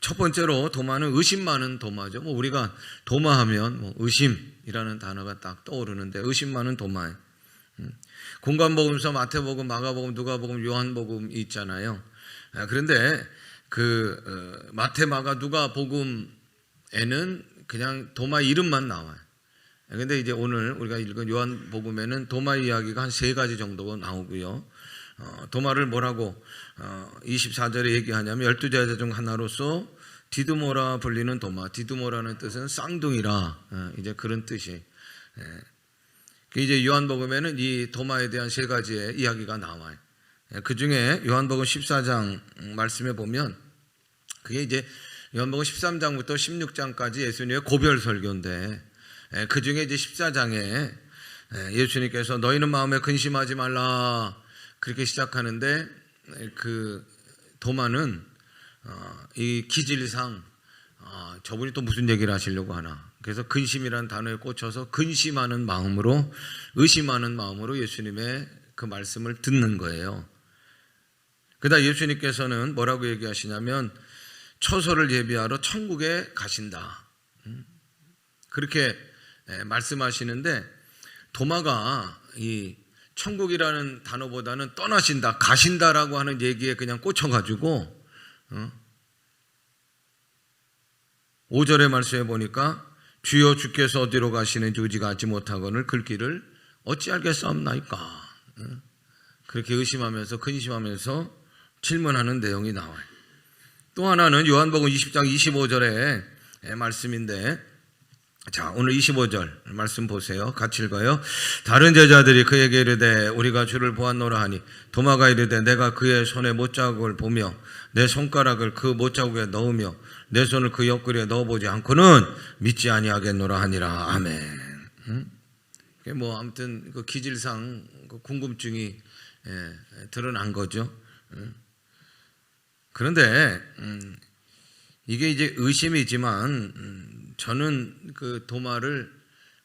첫 번째로 도마는 의심 많은 도마죠. 우리가 도마하면 의심이라는 단어가 딱 떠오르는데 의심 많은 도마예요. 공관복음서, 마태복음, 마가복음, 누가복음, 요한복음이 있잖아요. 그런데 마태, 마가, 누가복음에는 그냥 도마 이름만 나와요. 그런데 이제 오늘 우리가 읽은 요한복음에는 도마 이야기가 한 3가지 정도가 나오고요. 도마를 뭐라고 24절에 얘기하냐면 12제자 중 하나로서 디두모라 불리는 도마. 디두모라는 뜻은 쌍둥이라, 이제 그런 뜻이. 이제 요한복음에는 이 도마에 대한 3가지의 이야기가 나와요. 그 중에 요한복음 14장 말씀에 보면 그게 이제 요한복음 13장부터 16장까지 예수님의 고별 설교인데, 그 중에 이제 14장에 예수님께서 너희는 마음에 근심하지 말라 그렇게 시작하는데, 그 도마는 이 기질상 저분이 또 무슨 얘기를 하시려고 하나, 그래서 근심이라는 단어에 꽂혀서 근심하는 마음으로, 의심하는 마음으로 예수님의 그 말씀을 듣는 거예요. 그러다 예수님께서는 뭐라고 얘기하시냐면 처소를 예비하러 천국에 가신다, 그렇게 말씀하시는데, 도마가 이 천국이라는 단어보다는 떠나신다, 가신다라고 하는 얘기에 그냥 꽂혀가지고 5절의 말씀에 보니까 주여 주께서 어디로 가시는지 우리가 알지 못하거늘 그 길을 어찌 알겠사옵나이까, 그렇게 의심하면서 근심하면서 질문하는 내용이 나와요. 또 하나는 요한복음 20장 25절의 말씀인데, 자, 오늘 25절 말씀 보세요. 같이 읽어요. 다른 제자들이 그에게 이르되 우리가 주를 보았노라 하니 도마가 이르되 내가 그의 손에 못자국을 보며 내 손가락을 그 못자국에 넣으며 내 손을 그 옆구리에 넣어보지 않고는 믿지 아니하겠노라 하니라. 아멘. 아무튼 그 기질상 그 궁금증이 드러난 거죠. 그런데 이게 이제 의심이지만 저는 그 도마를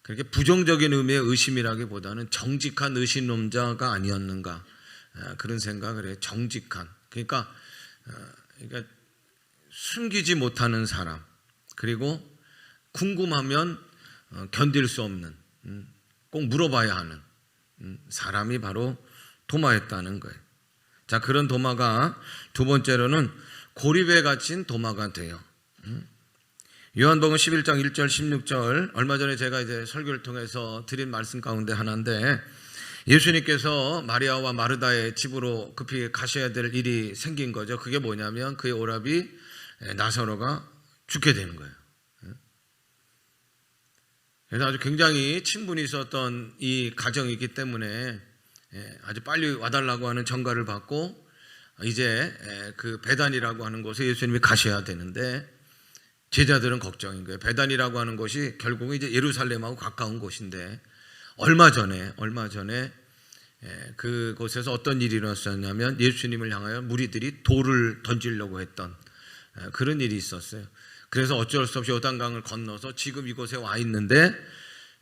그렇게 부정적인 의미의 의심이라기보다는 정직한 의심론자가 아니었는가, 그런 생각을 해요. 정직한, 그러니까 숨기지 못하는 사람, 그리고 궁금하면 견딜 수 없는, 꼭 물어봐야 하는 사람이 바로 도마였다는 거예요. 자, 그런 도마가 두 번째로는 고립에 갇힌 도마가 돼요. 요한복음 11장 1절 16절, 얼마 전에 제가 이제 설교를 통해서 드린 말씀 가운데 하나인데, 예수님께서 마리아와 마르다의 집으로 급히 가셔야 될 일이 생긴 거죠. 그게 뭐냐면 그의 오라비 나사로가 죽게 되는 거예요. 그래서 아주 굉장히 친분이 있었던 이 가정이기 때문에 아주 빨리 와달라고 하는 전가를 받고 이제 그 베단이라고 하는 곳에 예수님이 가셔야 되는데, 제자들은 걱정인 거예요. 베단이라고 하는 곳이 결국은 이제 예루살렘하고 가까운 곳인데, 얼마 전에 그곳에서 어떤 일이 일어났었냐면 예수님을 향하여 무리들이 돌을 던지려고 했던 그런 일이 있었어요. 그래서 어쩔 수 없이 요단강을 건너서 지금 이곳에 와 있는데,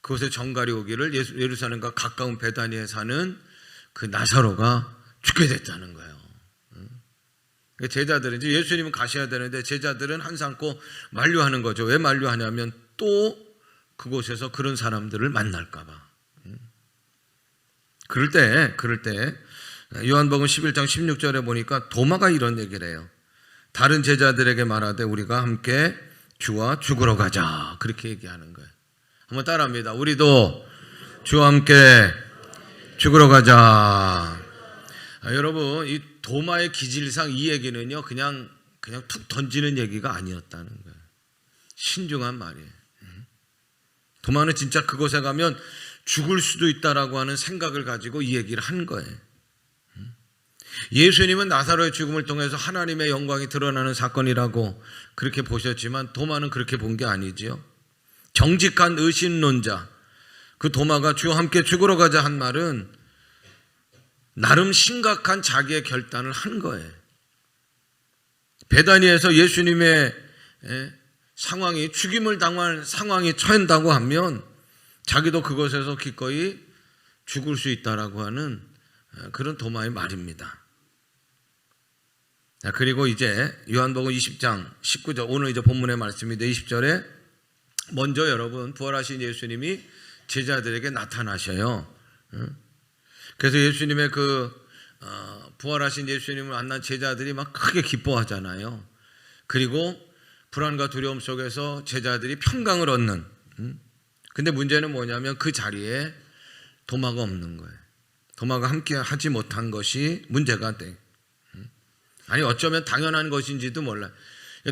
그곳에 정갈이 오기를 예루살렘과 가까운 베다니에 사는 그 나사로가 죽게 됐다는 거예요. 제자들은 이제 예수님은 가셔야 되는데 제자들은 한삼고 만류하는 거죠. 왜 만류하냐면 또 그곳에서 그런 사람들을 만날까 봐. 그럴 때 요한복음 11장 16절에 보니까 도마가 이런 얘기를 해요. 다른 제자들에게 말하되 우리가 함께 주와 죽으러 가자, 그렇게 얘기하는 거예요. 한번 따라합니다. 우리도 주와 함께 죽으러 가자. 여러분, 이 도마의 기질상 이 얘기는요 그냥 툭 던지는 얘기가 아니었다는 거예요. 신중한 말이에요. 도마는 진짜 그곳에 가면 죽을 수도 있다라고 하는 생각을 가지고 이 얘기를 한 거예요. 예수님은 나사로의 죽음을 통해서 하나님의 영광이 드러나는 사건이라고 그렇게 보셨지만 도마는 그렇게 본 게 아니지요. 정직한 의심론자, 그 도마가 주와 함께 죽으러 가자 한 말은 나름 심각한 자기의 결단을 한 거예요. 베다니에서 예수님의 상황이, 죽임을 당할 상황이 처한다고 하면 자기도 그곳에서 기꺼이 죽을 수 있다라고 하는 그런 도마의 말입니다. 자, 그리고 이제 요한복음 20장 19절, 오늘 이제 본문의 말씀인데 20절에 먼저 여러분 부활하신 예수님이 제자들에게 나타나셔요. 그래서 예수님의 부활하신 예수님을 만난 제자들이 막 크게 기뻐하잖아요. 그리고 불안과 두려움 속에서 제자들이 평강을 얻는. 근데 문제는 뭐냐면 그 자리에 도마가 없는 거예요. 도마가 함께 하지 못한 것이 문제가 돼. 아니 어쩌면 당연한 것인지도 몰라요.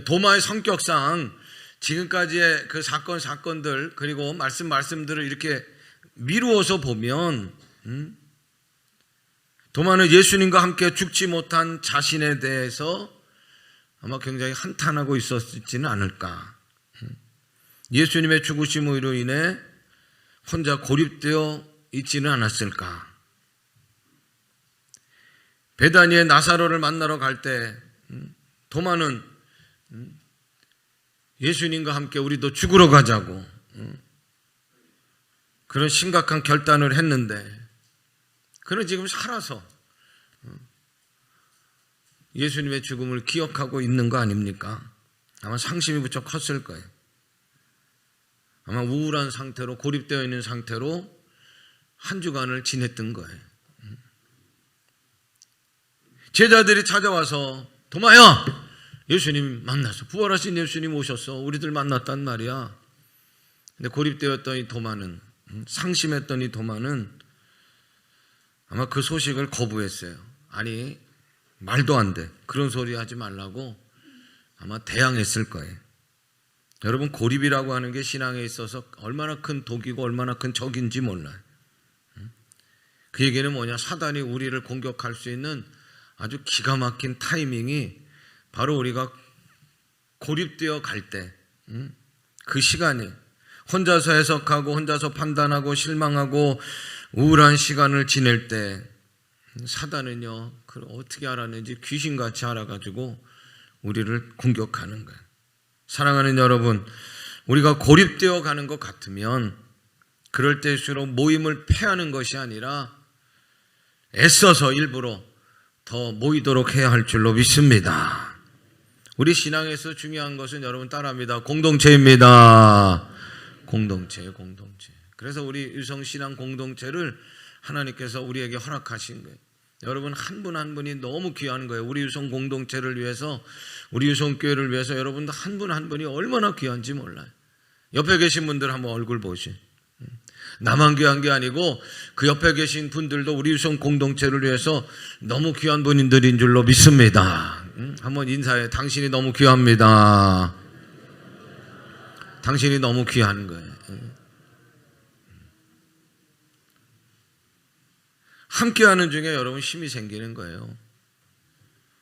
도마의 성격상 지금까지의 그 사건들 그리고 말씀들을 이렇게 미루어서 보면 도마는 예수님과 함께 죽지 못한 자신에 대해서 아마 굉장히 한탄하고 있었지는 않을까. 예수님의 죽으심으로 인해 혼자 고립되어 있지는 않았을까. 베다니에 나사로를 만나러 갈 때 도마는 예수님과 함께 우리도 죽으러 가자고 그런 심각한 결단을 했는데 그는 지금 살아서 예수님의 죽음을 기억하고 있는 거 아닙니까? 아마 상심이 무척 컸을 거예요. 아마 우울한 상태로 고립되어 있는 상태로 한 주간을 지냈던 거예요. 제자들이 찾아와서 도마야, 예수님 만났어. 부활하신 예수님 오셨어. 우리들 만났단 말이야. 근데 고립되었던 이 도마는, 상심했던 이 도마는 아마 그 소식을 거부했어요. 아니 말도 안 돼. 그런 소리 하지 말라고 아마 대항했을 거예요. 여러분 고립이라고 하는 게 신앙에 있어서 얼마나 큰 독이고 얼마나 큰 적인지 몰라요. 그 얘기는 뭐냐? 사단이 우리를 공격할 수 있는 아주 기가 막힌 타이밍이 바로 우리가 고립되어 갈 때, 그 시간이 혼자서 해석하고 혼자서 판단하고 실망하고 우울한 시간을 지낼 때 사단은요, 그걸 어떻게 알았는지 귀신같이 알아가지고 우리를 공격하는 거예요. 사랑하는 여러분, 우리가 고립되어 가는 것 같으면 그럴 때일수록 모임을 패하는 것이 아니라 애써서 일부러 더 모이도록 해야 할 줄로 믿습니다. 우리 신앙에서 중요한 것은 여러분 따라합니다. 공동체입니다. 공동체예요, 공동체. 그래서 우리 유성신앙 공동체를 하나님께서 우리에게 허락하신 거예요. 여러분 한 분 한 분이 너무 귀한 거예요. 우리 유성 공동체를 위해서, 우리 유성교회를 위해서 여러분들 한 분 한 분이 얼마나 귀한지 몰라요. 옆에 계신 분들 한번 얼굴 보시. 나만 귀한 게 아니고 그 옆에 계신 분들도 우리 유성 공동체를 위해서 너무 귀한 분들인 줄로 믿습니다. 한번 인사해. 당신이 너무 귀합니다. 당신이 너무 귀한 거예요. 함께하는 중에 여러분 힘이 생기는 거예요.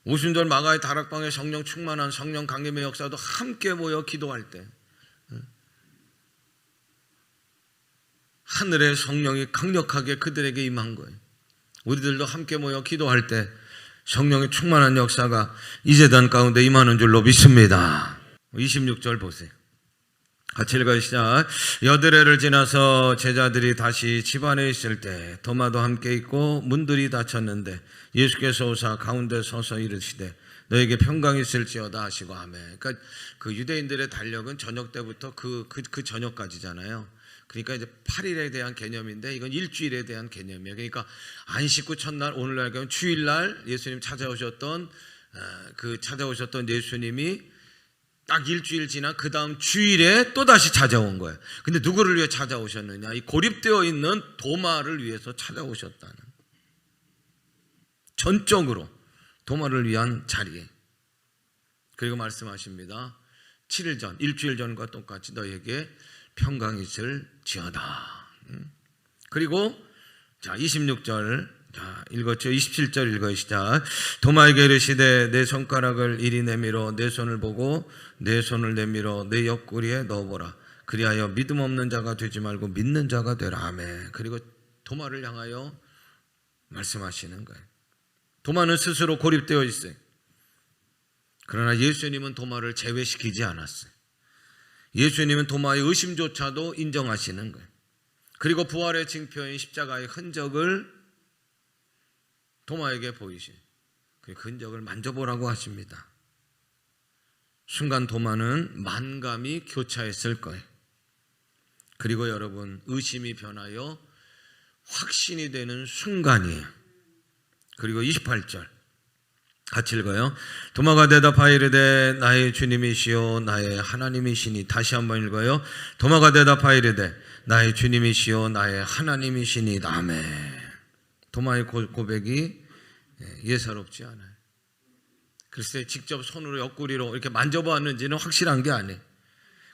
오순절 마가의 다락방에 성령 충만한 성령 강림의 역사도 함께 모여 기도할 때 하늘의 성령이 강력하게 그들에게 임한 거예요. 우리들도 함께 모여 기도할 때 성령의 충만한 역사가 이 제단 가운데 임하는 줄로 믿습니다. 26절 보세요. 같이 읽어요. 시작. 여드레를 지나서 제자들이 다시 집 안에 있을 때 도마도 함께 있고 문들이 닫혔는데 예수께서 오사 가운데 서서 이르시되 너에게 평강이 있을지어다 하시고 아멘. 그러니까 그 유대인들의 달력은 저녁 때부터 그 저녁까지잖아요. 그러니까 이제 8일에 대한 개념인데 이건 일주일에 대한 개념이에요. 그러니까 안식 후 첫날, 오늘날 하면 주일날 예수님 찾아오셨던 예수님이 딱 일주일 지나 그 다음 주일에 또다시 찾아온 거예요. 근데 누구를 위해 찾아오셨느냐? 이 고립되어 있는 도마를 위해서 찾아오셨다는, 전적으로 도마를 위한 자리에. 그리고 말씀하십니다. 7일 전, 일주일 전과 똑같이 너에게 평강이 있을지어다. 그리고 자 26절 자 읽었죠. 27절 읽어요. 시작. 도마에게 이르시되 내 손가락을 이리 내밀어 내 손을 보고 내 손을 내밀어 내 옆구리에 넣어보라. 그리하여 믿음 없는 자가 되지 말고 믿는 자가 되라. 아멘. 그리고 도마를 향하여 말씀하시는 거예요. 도마는 스스로 고립되어 있어요. 그러나 예수님은 도마를 제외시키지 않았어요. 예수님은 도마의 의심조차도 인정하시는 거예요. 그리고 부활의 징표인 십자가의 흔적을 도마에게 보이신. 그 흔적을 만져보라고 하십니다. 순간 도마는 만감이 교차했을 거예요. 그리고 여러분, 의심이 변하여 확신이 되는 순간이에요. 그리고 28절 같이 읽어요. 도마가 대답하여 이르되 나의 주님이시요 나의 하나님이시니. 다시 한번 읽어요. 도마가 대답하여 이르되 나의 주님이시요 나의 하나님이시니. 아멘. 도마의 고백이 예사롭지 않아요. 글쎄 직접 손으로 옆구리로 이렇게 만져보았는지는 확실한 게 아니에요.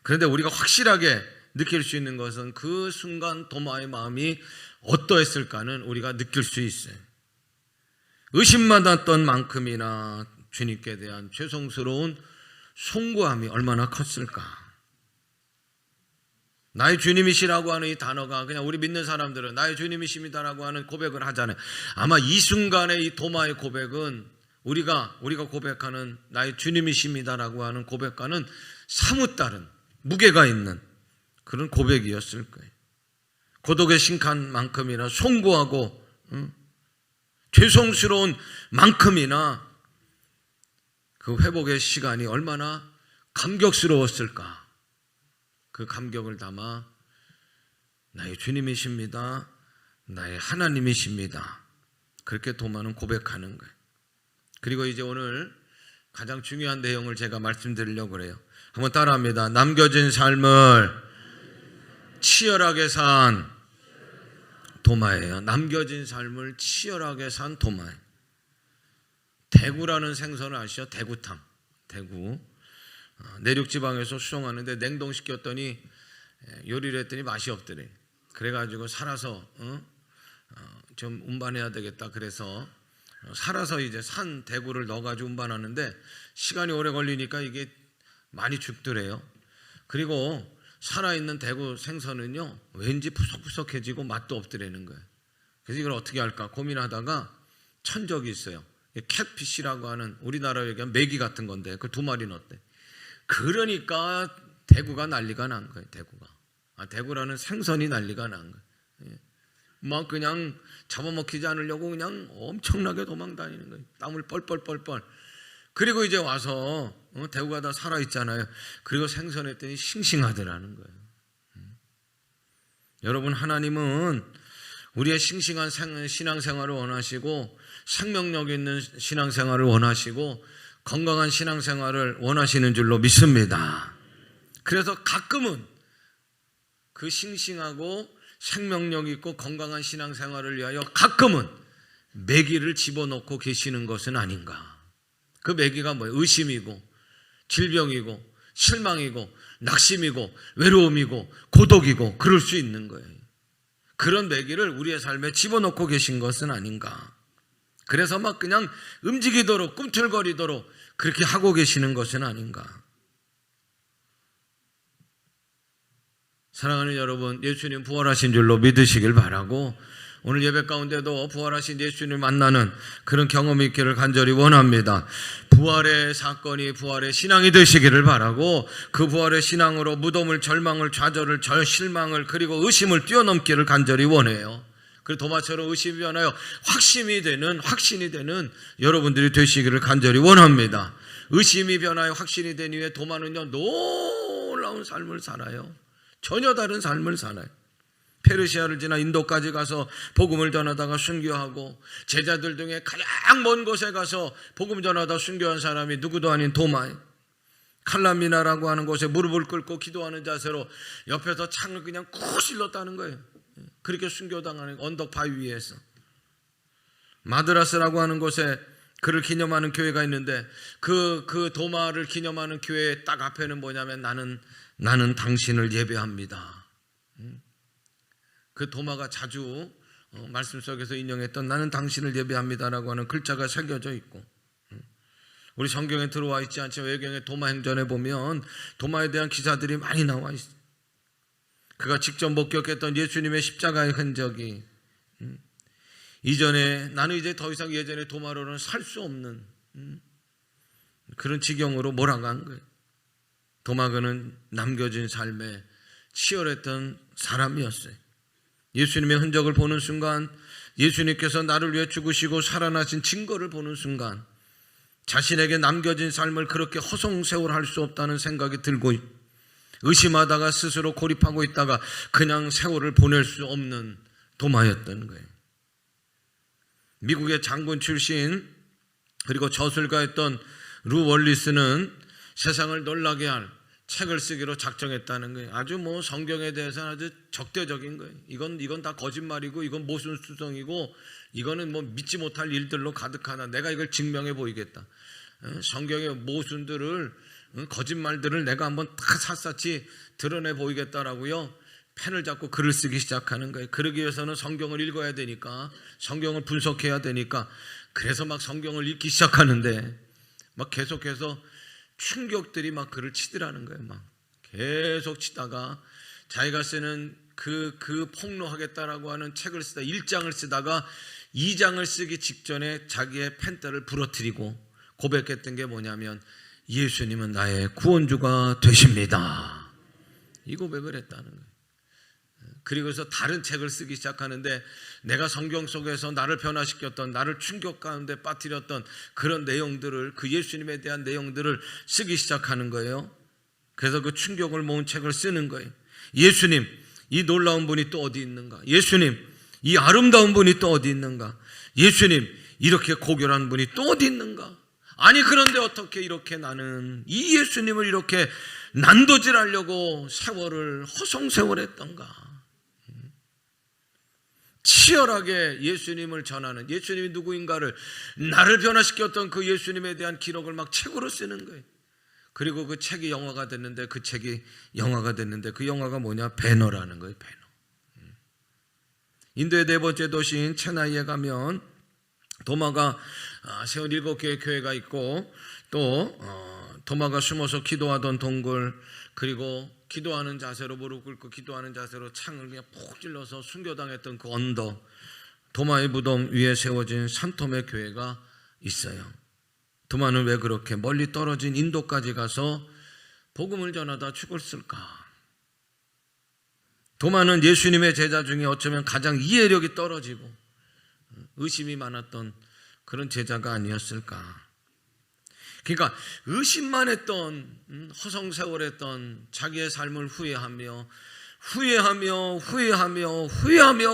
그런데 우리가 확실하게 느낄 수 있는 것은 그 순간 도마의 마음이 어떠했을까는 우리가 느낄 수 있어요. 의심받았던 만큼이나 주님께 대한 죄송스러운 송구함이 얼마나 컸을까. 나의 주님이시라고 하는 이 단어가 그냥 우리 믿는 사람들은 나의 주님이십니다라고 하는 고백을 하잖아요. 아마 이 순간의 이 도마의 고백은 우리가 고백하는 나의 주님이십니다라고 하는 고백과는 사뭇 다른 무게가 있는 그런 고백이었을 거예요. 고독에 신간 만큼이나 송구하고 죄송스러운 만큼이나 그 회복의 시간이 얼마나 감격스러웠을까. 그 감격을 담아 나의 주님이십니다, 나의 하나님이십니다, 그렇게 도마는 고백하는 거예요. 그리고 이제 오늘 가장 중요한 내용을 제가 말씀드리려고 그래요. 한번 따라합니다. 남겨진 삶을 치열하게 산 도마예요. 남겨진 삶을 치열하게 산 도마예요. 대구라는 생선을 아시죠? 대구탕. 대구. 내륙지방에서 수송하는데 냉동시켰더니 요리를 했더니 맛이 없더래. 그래가지고 살아서 좀 운반해야 되겠다. 그래서 살아서 이제 산 대구를 넣어가지고 운반하는데 시간이 오래 걸리니까 이게 많이 죽더래요. 그리고 살아있는 대구 생선은요 왠지 푸석푸석해지고 맛도 없더라는 거예요. 그래서 이걸 어떻게 할까 고민하다가 천 적이 있어요. 캣피쉬라고 하는 우리나라에 얘기하면 메기 같은 건데 그 2마리 넣었대. 그러니까 대구가 난리가 난 거예요. 대구라는 생선이 난리가 난 거예요. 막 그냥 잡아먹히지 않으려고 그냥 엄청나게 도망다니는 거예요. 땀을 뻘뻘뻘뻘. 그리고 이제 와서 대구가 다 살아있잖아요. 그리고 생선했더니 싱싱하더라는 거예요. 여러분, 하나님은 우리의 싱싱한 신앙생활을 원하시고 생명력 있는 신앙생활을 원하시고 건강한 신앙생활을 원하시는 줄로 믿습니다. 그래서 가끔은 그 싱싱하고 생명력 있고 건강한 신앙생활을 위하여 가끔은 매기를 집어넣고 계시는 것은 아닌가. 그 매기가 뭐예요? 의심이고 질병이고 실망이고 낙심이고 외로움이고 고독이고 그럴 수 있는 거예요. 그런 매기를 우리의 삶에 집어넣고 계신 것은 아닌가. 그래서 막 그냥 움직이도록 꿈틀거리도록 그렇게 하고 계시는 것은 아닌가. 사랑하는 여러분, 예수님 부활하신 줄로 믿으시길 바라고 오늘 예배 가운데도 부활하신 예수님을 만나는 그런 경험이 있기를 간절히 원합니다. 부활의 사건이 부활의 신앙이 되시기를 바라고 그 부활의 신앙으로 무덤을, 절망을, 좌절을, 실망을 그리고 의심을 뛰어넘기를 간절히 원해요. 그리고 도마처럼 의심이 변하여 확신이 되는 여러분들이 되시기를 간절히 원합니다. 의심이 변하여 확신이 된 이후에 도마는요 놀라운 삶을 살아요. 전혀 다른 삶을 살아요. 페르시아를 지나 인도까지 가서 복음을 전하다가 순교하고 제자들 중에 가장 먼 곳에 가서 복음 전하다 순교한 사람이 누구도 아닌 도마예요. 칼라미나라고 하는 곳에 무릎을 꿇고 기도하는 자세로 옆에서 창을 그냥 쿡 찔렀다는 거예요. 그렇게 순교당하는 언덕 바위 위에서. 마드라스라고 하는 곳에 그를 기념하는 교회가 있는데 그 도마를 기념하는 교회 딱 앞에는 뭐냐면 나는 당신을 예배합니다. 그 도마가 자주 말씀 속에서 인용했던 나는 당신을 예배합니다라고 하는 글자가 새겨져 있고, 우리 성경에 들어와 있지 않지만 외경의 도마 행전에 보면 도마에 대한 기사들이 많이 나와 있어요. 그가 직접 목격했던 예수님의 십자가의 흔적이 이전에 나는 이제 더 이상 예전의 도마로는 살 수 없는 그런 지경으로 몰아간 거예요. 도마가는 남겨진 삶에 치열했던 사람이었어요. 예수님의 흔적을 보는 순간, 예수님께서 나를 위해 죽으시고 살아나신 증거를 보는 순간 자신에게 남겨진 삶을 그렇게 허송세월할 수 없다는 생각이 들고 의심하다가 스스로 고립하고 있다가 그냥 세월을 보낼 수 없는 도마였던 거예요. 미국의 장군 출신 그리고 저술가였던 루 월리스는 세상을 놀라게 할 책을 쓰기로 작정했다는 거예요. 아주 성경에 대해서는 아주 적대적인 거예요. 이건 다 거짓말이고 이건 모순수성이고 이거는 믿지 못할 일들로 가득하다. 내가 이걸 증명해 보이겠다. 성경의 모순들을 거짓말들을 내가 한번 다 샅샅이 드러내 보이겠다라고요. 펜을 잡고 글을 쓰기 시작하는 거예요. 그러기 위해서는 성경을 읽어야 되니까, 성경을 분석해야 되니까, 그래서 막 성경을 읽기 시작하는데 막 계속해서 충격들이 막 그를 치더라는 거예요. 막 계속 치다가 자기가 쓰는 그 폭로하겠다라고 하는 책을 쓰다 1장을 쓰다가 2장을 쓰기 직전에 자기의 펜대를 부러뜨리고 고백했던 게 뭐냐면 예수님은 나의 구원주가 되십니다. 이 고백을 했다는 거예요. 그리고서 다른 책을 쓰기 시작하는데 내가 성경 속에서 나를 변화시켰던, 나를 충격 가운데 빠뜨렸던 그런 내용들을, 그 예수님에 대한 내용들을 쓰기 시작하는 거예요. 그래서 그 충격을 모은 책을 쓰는 거예요. 예수님, 이 놀라운 분이 또 어디 있는가? 예수님, 이 아름다운 분이 또 어디 있는가? 예수님, 이렇게 고결한 분이 또 어디 있는가? 아니 그런데 어떻게 이렇게 나는 이 예수님을 이렇게 난도질하려고 세월을 허송세월했던가? 치열하게 예수님을 전하는, 예수님이 누구인가를, 나를 변화시켰던 그 예수님에 대한 기록을 막 책으로 쓰는 거예요. 그리고 그 책이 영화가 됐는데, 그 책이 영화가 됐는데 그 영화가 뭐냐? 배너라는 거예요. 배너. 인도의 네 번째 도시인 체나이에 가면 도마가 세운 7개의 교회가 있고, 또 도마가 숨어서 기도하던 동굴, 그리고 기도하는 자세로, 무릎 꿇고 기도하는 자세로 창을 그냥 푹 찔러서 순교당했던 그 언덕, 도마의 무덤 위에 세워진 산토메 교회가 있어요. 도마는 왜 그렇게 멀리 떨어진 인도까지 가서 복음을 전하다 죽었을까? 도마는 예수님의 제자 중에 어쩌면 가장 이해력이 떨어지고 의심이 많았던 그런 제자가 아니었을까? 그러니까 의심만 했던, 허송세월했던 자기의 삶을 후회하며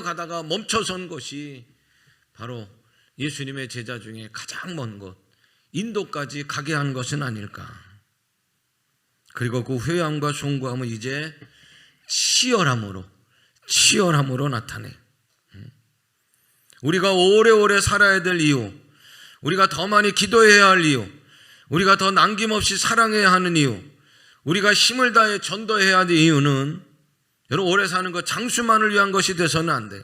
가다가 멈춰선 곳이 바로 예수님의 제자 중에 가장 먼 곳, 인도까지 가게 한 것은 아닐까. 그리고 그 후회함과 송구함은 이제 치열함으로 나타내. 우리가 오래오래 살아야 될 이유, 우리가 더 많이 기도해야 할 이유, 우리가 더 남김없이 사랑해야 하는 이유, 우리가 힘을 다해 전도해야 할 이유는, 여러분, 오래 사는 것 장수만을 위한 것이 돼서는 안 돼.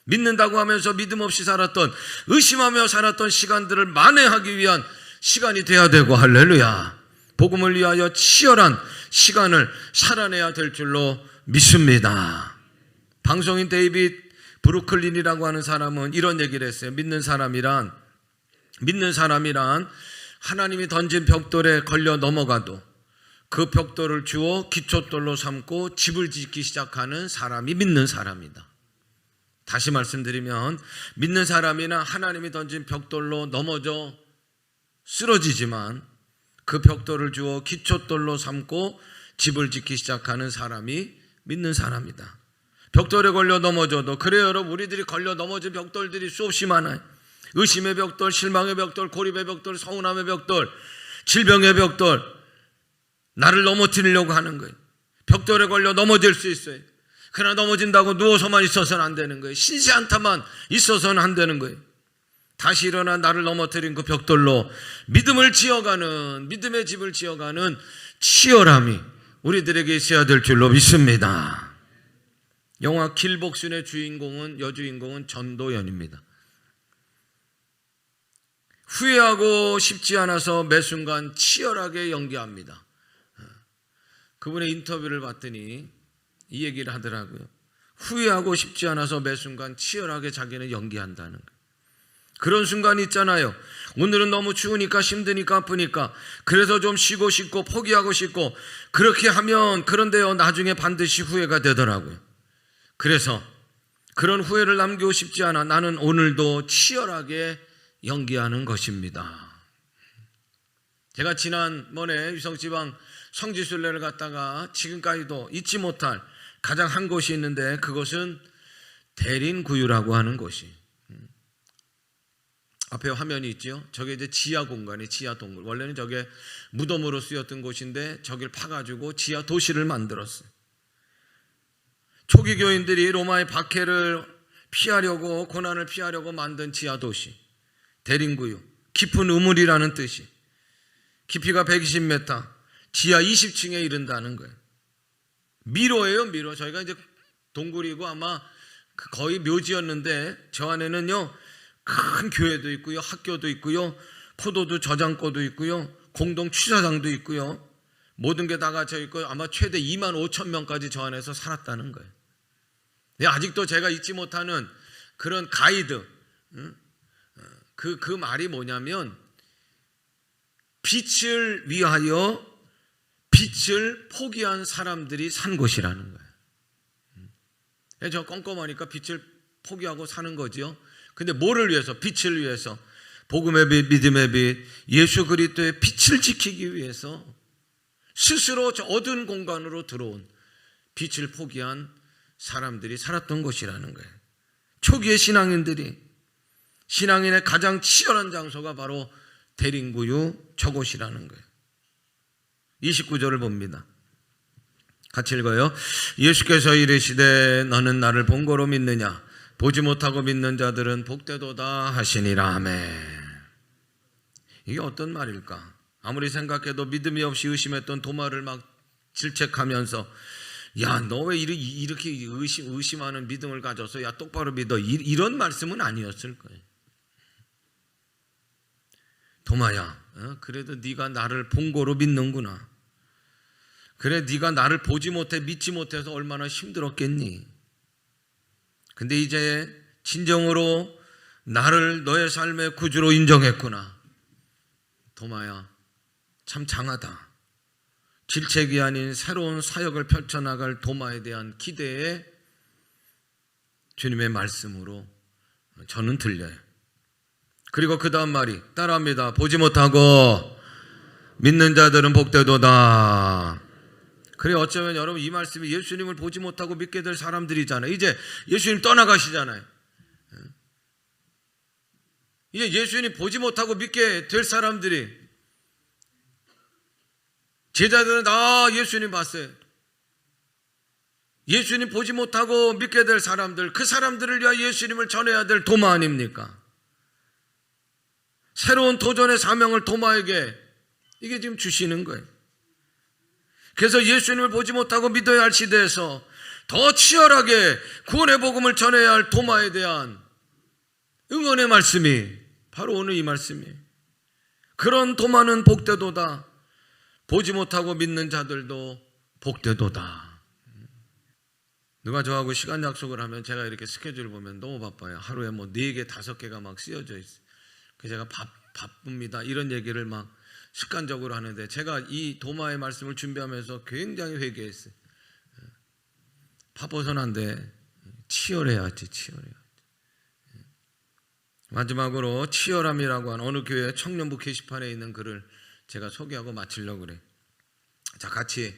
믿는다고 하면서 믿음 없이 살았던, 의심하며 살았던 시간들을 만회하기 위한 시간이 돼야 되고, 할렐루야, 복음을 위하여 치열한 시간을 살아내야 될 줄로 믿습니다. 방송인 데이빗 브루클린이라고 하는 사람은 이런 얘기를 했어요. 믿는 사람이란 하나님이 던진 벽돌에 걸려 넘어가도 그 벽돌을 주워 기초돌로 삼고 집을 짓기 시작하는 사람이 믿는 사람이다. 다시 말씀드리면, 믿는 사람이나 하나님이 던진 벽돌로 넘어져 쓰러지지만 그 벽돌을 주워 기초돌로 삼고 집을 짓기 시작하는 사람이 믿는 사람이다. 벽돌에 걸려 넘어져도, 그래요 여러분, 우리들이 걸려 넘어진 벽돌들이 수없이 많아요. 의심의 벽돌, 실망의 벽돌, 고립의 벽돌, 서운함의 벽돌, 질병의 벽돌, 나를 넘어뜨리려고 하는 거예요. 벽돌에 걸려 넘어질 수 있어요. 그러나 넘어진다고 누워서만 있어서는 안 되는 거예요. 신세 한타만 있어서는 안 되는 거예요. 다시 일어나 나를 넘어뜨린 그 벽돌로 믿음을 지어가는, 믿음의 집을 지어가는 치열함이 우리들에게 있어야 될 줄로 믿습니다. 영화 길복순의 여주인공은 전도연입니다. 후회하고 싶지 않아서 매 순간 치열하게 연기합니다. 그분의 인터뷰를 봤더니 이 얘기를 하더라고요. 후회하고 싶지 않아서 매 순간 치열하게 자기는 연기한다는 거예요. 그런 순간이 있잖아요. 오늘은 너무 추우니까, 힘드니까, 아프니까, 그래서 좀 쉬고 싶고 포기하고 싶고, 그렇게 하면, 그런데요, 나중에 반드시 후회가 되더라고요. 그래서 그런 후회를 남기고 싶지 않아 나는 오늘도 치열하게 연기하는 것입니다. 제가 지난번에 위성지방 성지순례를 갔다가 지금까지도 잊지 못할 가장 한 곳이 있는데, 그것은 대린구유라고 하는 곳이, 앞에 화면이 있죠. 저게 이제 지하 공간이 지하 동굴. 원래는 저게 무덤으로 쓰였던 곳인데 저길 파가지고 지하 도시를 만들었어요. 초기 교인들이 로마의 박해를 피하려고, 고난을 피하려고 만든 지하 도시 대린구유. 깊은 우물이라는 뜻이, 깊이가 120m, 지하 20층에 이른다는 거예요. 미로예요, 미로. 저희가 이제 동굴이고 아마 거의 묘지였는데 저 안에는요 큰 교회도 있고요, 학교도 있고요, 포도주 저장고도 있고요, 공동 취사장도 있고요, 모든 게 다 갖춰 있고 아마 최대 25,000명까지 저 안에서 살았다는 거예요. 아직도 제가 잊지 못하는 그런 가이드, 그 말이 뭐냐면, 빛을 위하여 빛을 포기한 사람들이 산 곳이라는 거예요. 저 껌껌하니까 빛을 포기하고 사는 거지요. 근데 뭐를 위해서? 빛을 위해서, 복음의 빛, 믿음의 빛, 예수 그리스도의 빛을 지키기 위해서 스스로 저 어두운 공간으로 들어온 빛을 포기한 사람들이 살았던 곳이라는 거예요. 초기의 신앙인들이, 신앙인의 가장 치열한 장소가 바로 대린구유 저곳이라는 거예요. 29절을 봅니다. 같이 읽어요. 예수께서 이르시되 너는 나를 본고로 믿느냐? 보지 못하고 믿는 자들은 복되도다 하시니라. 아멘. 이게 어떤 말일까? 아무리 생각해도 믿음이 없이 의심했던 도마를 막 질책하면서, 야, 너 왜 이렇게 의심하는 믿음을 가져서, 야, 똑바로 믿어, 이런 말씀은 아니었을 거예요. 도마야, 그래도 네가 나를 본고로 믿는구나. 그래, 네가 나를 보지 못해 믿지 못해서 얼마나 힘들었겠니? 근데 이제 진정으로 나를 너의 삶의 구주로 인정했구나. 도마야, 참 장하다. 질책이 아닌 새로운 사역을 펼쳐나갈 도마에 대한 기대에 주님의 말씀으로 저는 들려요. 그리고 그 다음 말이 따라합니다. 보지 못하고 믿는 자들은 복되도다. 그래, 어쩌면 여러분 이 말씀이 예수님을 보지 못하고 믿게 될 사람들이잖아요. 이제 예수님 떠나가시잖아요. 이제 예수님 보지 못하고 믿게 될 사람들이, 제자들은 예수님 봤어요. 예수님 보지 못하고 믿게 될 사람들, 그 사람들을 위하여 예수님을 전해야 될 도마 아닙니까? 새로운 도전의 사명을 도마에게 이게 지금 주시는 거예요. 그래서 예수님을 보지 못하고 믿어야 할 시대에서 더 치열하게 구원의 복음을 전해야 할 도마에 대한 응원의 말씀이 바로 오늘 이 말씀이에요. 그런 도마는 복되도다. 보지 못하고 믿는 자들도 복되도다. 누가 저하고 시간 약속을 하면 제가 이렇게 스케줄을 보면 너무 바빠요. 하루에 4개, 5개가 막 쓰여져 있어요. 그래서 제가 바쁩니다. 이런 얘기를 막 습관적으로 하는데, 제가 이 도마의 말씀을 준비하면서 굉장히 회개했어요. 바빠서는 안 돼. 치열해야지. 마지막으로 치열함이라고 하는 어느 교회 청년부 게시판에 있는 글을 제가 소개하고 마치려고 그래요. 자, 같이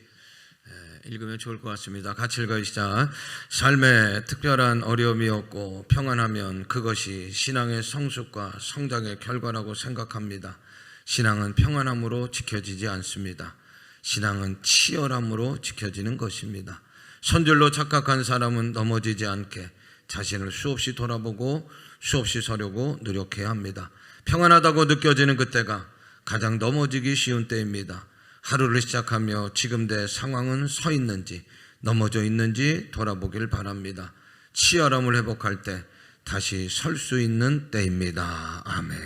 읽으면 좋을 것 같습니다. 같이 읽어요. 시작. 삶에 특별한 어려움이 없고 평안하면 그것이 신앙의 성숙과 성장의 결과라고 생각합니다. 신앙은 평안함으로 지켜지지 않습니다. 신앙은 치열함으로 지켜지는 것입니다. 선줄로 착각한 사람은 넘어지지 않게 자신을 수없이 돌아보고 수없이 서려고 노력해야 합니다. 평안하다고 느껴지는 그때가 가장 넘어지기 쉬운 때입니다. 하루를 시작하며 지금 내 상황은 서 있는지 넘어져 있는지 돌아보길 바랍니다. 치열함을 회복할 때 다시 설 수 있는 때입니다. 아멘.